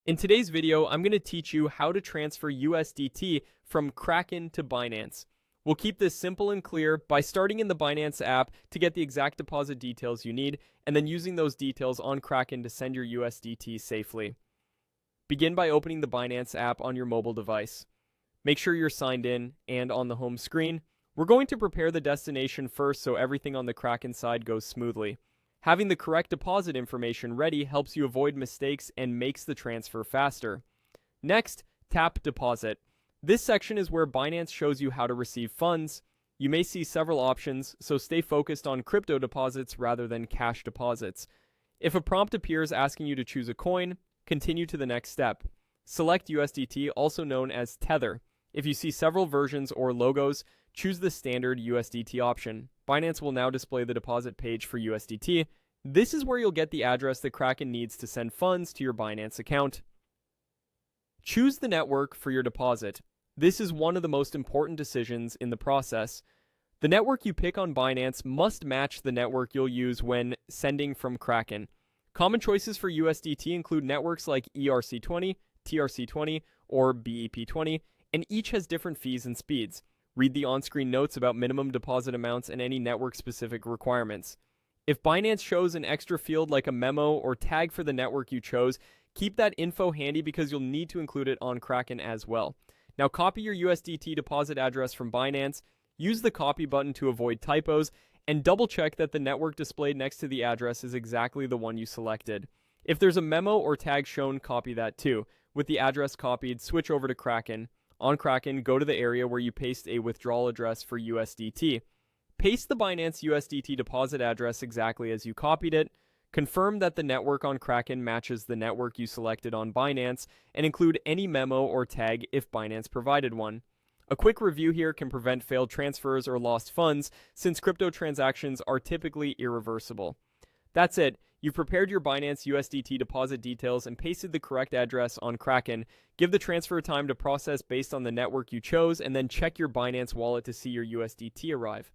In today's video, I'm going to teach you how to transfer USDT from Kraken to Binance. We'll keep this simple and clear by starting in the Binance app to get the exact deposit details you need, and then using those details on Kraken to send your USDT safely. Begin by opening the Binance app on your mobile device. Make sure you're signed in and on the home screen. We're going to prepare the destination first so everything on the Kraken side goes smoothly. Having the correct deposit information ready helps you avoid mistakes and makes the transfer faster. Next, tap Deposit. This section is where Binance shows you how to receive funds. You may see several options, so stay focused on crypto deposits rather than cash deposits. If a prompt appears asking you to choose a coin, continue to the next step. Select USDT, also known as Tether. If you see several versions or logos, choose the standard USDT option. Binance will now display the deposit page for USDT. This is where you'll get the address that Kraken needs to send funds to your Binance account. Choose the network for your deposit. This is one of the most important decisions in the process. The network you pick on Binance must match the network you'll use when sending from Kraken. Common choices for USDT include networks like ERC20, TRC20, or BEP20, and each has different fees and speeds. Read the on-screen notes about minimum deposit amounts and any network-specific requirements. If Binance shows an extra field like a memo or tag for the network you chose, keep that info handy because you'll need to include it on Kraken as well. Now copy your USDT deposit address from Binance, use the copy button to avoid typos, and double-check that the network displayed next to the address is exactly the one you selected. If there's a memo or tag shown, copy that too. With the address copied, switch over to Kraken. On Kraken, go to the area where you paste a withdrawal address for USDT. Paste the Binance USDT deposit address exactly as you copied it. Confirm that the network on Kraken matches the network you selected on Binance, and include any memo or tag if Binance provided one. A quick review here can prevent failed transfers or lost funds, since crypto transactions are typically irreversible. That's it. You've prepared your Binance USDT deposit details and pasted the correct address on Kraken. Give the transfer time to process based on the network you chose, and then check your Binance wallet to see your USDT arrive.